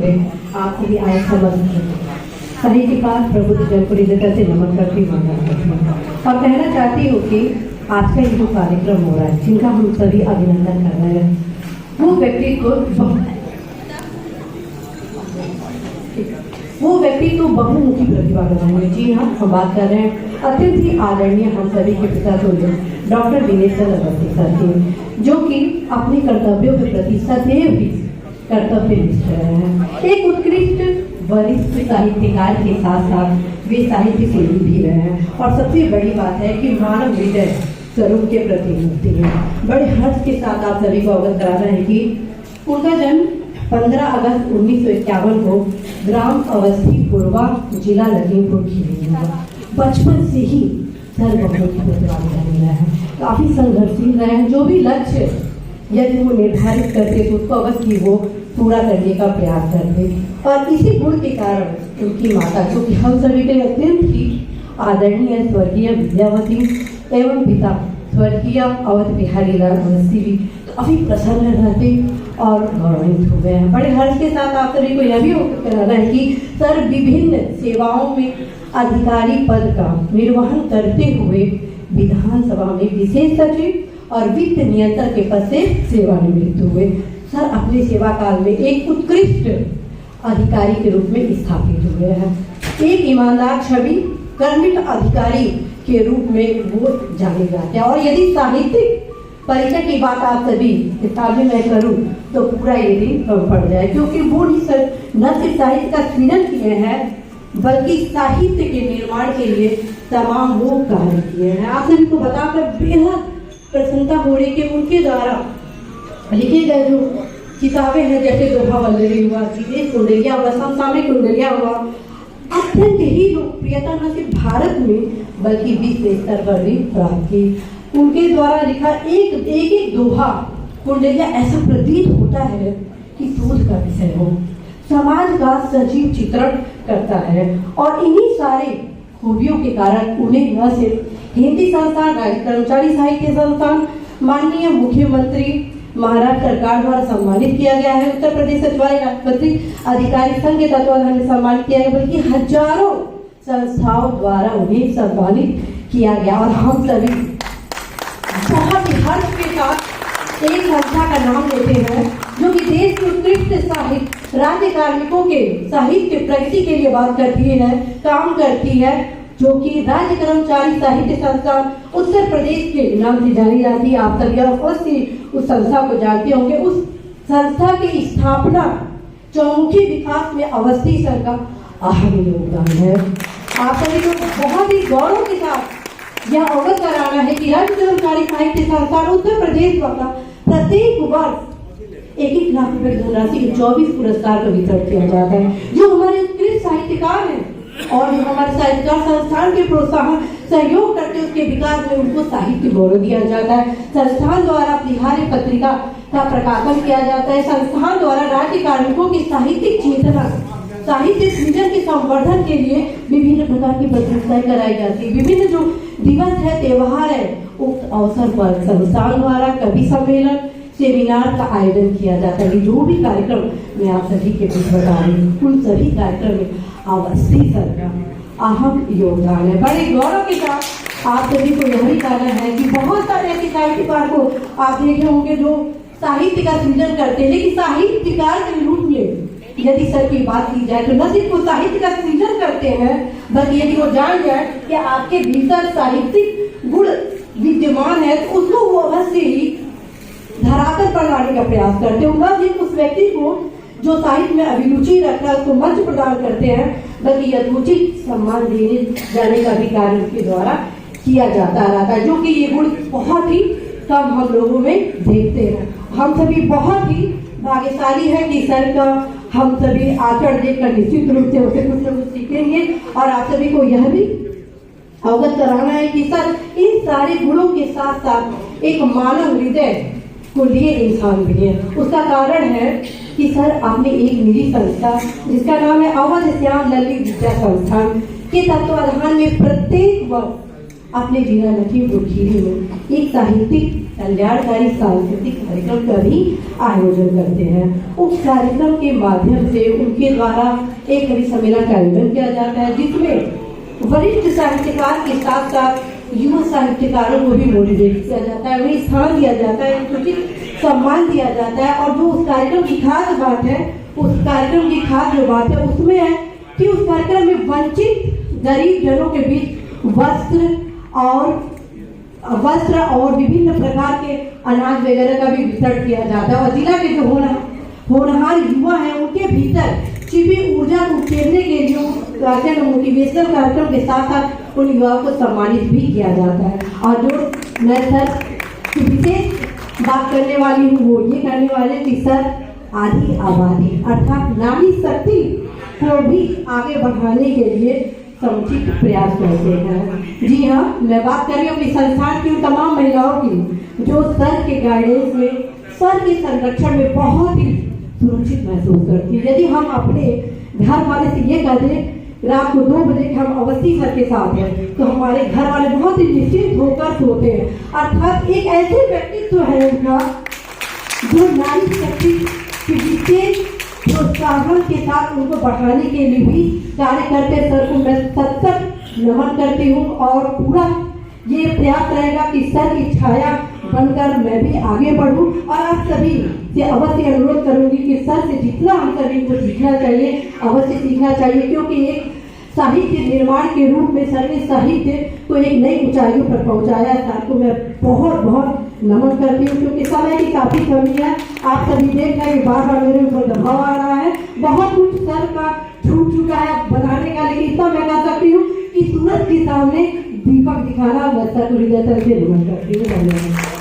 है। आप सभी आए समझ साहित्यकार प्रबुद्ध जन को हृदयता से नमन करती हूँ और कहना चाहती हूँ कि आज का ये जो कार्यक्रम हो रहा है, जिनका हम सभी अभिनंदन कर रहे हैं, वो व्यक्ति को बहुमुखी प्रतिभा बनाएंगे। जी हाँ, हम बात कर रहे हैं अत्यंत ही आदरणीय हम सभी के पिता तुल्य डॉक्टर दिनेश अवस्थी सर की, जो कि अपने कर्तव्यों के प्रति सदैव ही कर्तव्यनिष्ठ रहे हैं। एक उत्कृष्ट वरिष्ठ साहित्यकार के साथ साथ वे साहित्य सेवी भी रहे हैं और सबसे बड़ी बात है कि मानव हृदय स्वरूप के प्रतिनिधि हैं। बड़े हर्ष के साथ आप सभी को अवगत करा रहे हैं कि उनका जन्म 15 अगस्त 1951 को ग्राम अवस्थी पूर्वा जिला लखीमपुर खीरी हुआ। बचपन से ही सर बहुत ही प्रतिभाशाली रहे हैं, काफी संघर्षशील रहे हैं। जो भी लक्ष्य यदि वो निर्धारित करते तो उसको अवश्य वो पूरा करने का प्रयास करते और इसी गुण के कारण उनकी माता, जो कि हम सभी के अत्यंत ही आदरणीय स्वर्गीय विद्यावती एवं पिता स्वर्गीय अवध बिहारी लाल अवस्थी भी काफी प्रसन्न रहते और गौरवान्वित हो गए हैं। बड़े हर्ष के साथ आप सभी को यह भी कहना है कि सर विभिन्न सेवाओं में अधिकारी पद का निर्वहन करते हुए विधानसभा में विशेष सचिव और वित्त नियंत्रक के पद से सेवानिवृत्त हुए। सर अपने सेवा काल में एक उत्कृष्ट अधिकारी के रूप में स्थापित हुए हैं। एक ईमानदार छवि कर्मित अधिकारी के रूप में वो जाने जाते हैं। और यदि साहित्यिक परिचय की बात आप सभी किताबें मैं करूं तो पूरा ये दिन कम पड़ जाए, क्योंकि वो न सिर्फ साहित्य का सृजन किए हैं बल्कि साहित्य के निर्माण के लिए तमाम वो कार्य किए हैं। आप सभी को बताकर बेहद प्रसन्नता हो रही कि उनके द्वारा लिखे गए जो किताबें हैं, जैसे दोहा वल्लरी हुआ, जीवेश कुंडलिया हुआ, समसामयिक कुंडलिया हुआ, अत्यंत ही लोकप्रियता न सिर्फ भारत में बल्कि विश्व स्तर पर भी प्राप्त की। उनके द्वारा लिखा एक दोहा कुंडलिया ऐसा प्रतीत होता है कि शोध का विषय हो, समाज का सजीव चित्रण करता है। और इन्हीं सारे खूबियों के कारण उन्हें न सिर्फ हिंदी संस्थान, राज्य कर्मचारी साहित्य संस्थान, माननीय मुख्यमंत्री महाराष्ट्र सरकार द्वारा सम्मानित किया गया है, उत्तर प्रदेश सचिवालय राष्ट्रपति अधिकारी संघ के तत्वाधान में सम्मानित किया गया, बल्कि हजारों संस्थाओं द्वारा उन्हें सम्मानित किया गया। और हम सभी बहुत ही हर्ष के साथ एक संस्था का नाम लेते हैं जो कि देश के उत्कृष्ट साहित्य राज्य कार्मिकों के साहित्य प्रगति के लिए बात करती है, काम करती है, जो कि राज्य कर्मचारी साहित्य संस्थान उत्तर प्रदेश के नाम से जानी जाती है। आप सभी अवश्य उस संस्था को जानते होंगे। उस संस्था की स्थापना चौमुखी विकास में अवस्थी सर का अहम योगदान है। आप सभी को बहुत ही गौरव के साथ यह अवगत कराना है कि राज्य कर्मचारी साहित्य संस्थान उत्तर प्रदेश द्वारा प्रत्येक वर्ष 1-1 लाख रुपए की धनराशि के 24 पुरस्कार का वितरण किया जाता है, जो हमारे उत्कृष्ट साहित्यकार हैं और जो हमारे साहित्यकार संस्थान के प्रोत्साहन सहयोग करते उसके विकास में उनको साहित्य गौरव दिया जाता है। संस्थान द्वारा बिहारी पत्रिका का प्रकाशन किया जाता है। संस्थान द्वारा राज्य कार्मिकों की साहित्यिक चेतना, साहित्य सृजन के संवर्धन के लिए विभिन्न प्रकार की प्रतियोगिताएं कराई जाती है। विभिन्न जो दिवस है, त्योहार है, उक्त अवसर पर संस्थान द्वारा कवि सम्मेलन, सेमिनार का आयोजन किया जाता है। जो भी कार्यक्रम मैं आप सभी के बीच बता रही हूँ, उन सभी कार्यक्रम में अवस्थी सर का अहम योगदान है। बड़े गौरव के साथ आप सभी को यह भी कहना है कि बहुत सारे ऐसे साहित्यकार को आप देखे होंगे जो साहित्य का सृजन करते हैं, लेकिन साहित्यकार के रूप में यदि सर की बात की जाए तो न सिर्फ वो साहित्य का सृजन करते हैं, बल्कि यदि वो जान जाए कि आपके भीतर साहित्यिक गुण विद्यमान है तो उसको वो अवश्य ही धरातल पर लाने का प्रयास करते हैं। न सिर्फ उस व्यक्ति को जो साहित्य में अभिरुचि रखता है उसको मंच प्रदान करते हैं, बल्कि यथोचित सम्मान देने जाने का भी कार्य उनके द्वारा किया जाता रहता है, जो कि ये गुण बहुत ही कम हम लोगों में देखते हैं। हम सभी बहुत ही भाग्यशाली है कि सर का हम सभी आचरण देखकर निश्चित रूप से उसे कुछ न कुछ सीखेंगे। और आप सभी को यह भी अवगत कराना है कि सर इन सारे गुणों के साथ साथ एक मानव हृदय को लिए इंसान भी है। उसका कारण है कि सर आपने एक निजी संस्था जिसका नाम है अवध श्याम ललित विद्या संस्थान के तत्वाधान में प्रत्येक वर्ष अपने जिला लखीमपुर खीरी में एक साहित्यिक कल्याणकारी सांस्कृतिक कार्यक्रम का भी आयोजन करते हैं। उस कार्यक्रम के माध्यम से उनके द्वारा एक कवि सम्मेलन का आयोजन किया जाता है, जिसमें वरिष्ठ साहित्यकार के साथ साथ युवा साहित्यकारों को भी मोटिवेट किया जाता है, उन्हें स्थान दिया जाता है, उचित सम्मान दिया जाता है। और जो उस कार्यक्रम की खास बात है, उस कार्यक्रम की खास जो बात है उसमें है कि उस कार्यक्रम में वंचित गरीब जनों के बीच वस्त्र और विभिन्न प्रकार के अनाज वगैरह का भी वितरण किया जाता है। और जिला के जो होनहार युवा हैं उनके भीतर छिपी ऊर्जा को उकेरने के लिए मोटिवेशनल कार्यक्रम के साथ साथ उन युवाओं को सम्मानित भी किया जाता है। और जो मैं सर की विशेष बात करने वाली हूँ वो ये करने वाले कि सर आदि आबादी अर्थात नारी शक्ति को भी आगे बढ़ाने के लिए समुचित प्रयास करते हैं। जी हाँ, मैं बात कर रही हूँ अपनी संस्थान की उन तमाम महिलाओं की जो सर के गाइडेंस में, सर के संरक्षण में बहुत ही सुरक्षित महसूस करती है। यदि हम अपने घर वाले से ये कह दें रात को 2 बजे हम अवश्य सर के साथ हैं, तो हमारे घर वाले बहुत ही निश्चिंत होकर सोते हैं। अर्थात एक ऐसे व्यक्तित्व है उनका जो नारी शक्ति की विशेष प्रोत्साहन के साथ उनको बढ़ाने के लिए भी कार्य करते। सर को मैं सतत नमन करती हूँ और पूरा ये प्रयास रहेगा कि सर की छाया बनकर मैं भी आगे बढ़ूं। और आप सभी से अवश्य अनुरोध करूंगी कि सर से जितना हम सभी को सीखना चाहिए अवश्य सीखना चाहिए, क्योंकि एक साहित्य निर्माण के रूप में सर ने साहित्य को एक नई ऊंचाइयों पर पहुंचाया। सर को मैं बहुत बहुत नमन करती हूँ, क्योंकि समय की काफी कमी है। आप सभी देख रहे हैं बार बार मेरे ऊपर दबाव आ रहा है, बहुत कुछ सर का छूट चुका है बताने का, लेकिन इतना मैं कह सकती हूँ कि सूरज के सामने दीपक दिखाना मैं सर को हृदय से नमन करती हूँ। धन्यवाद।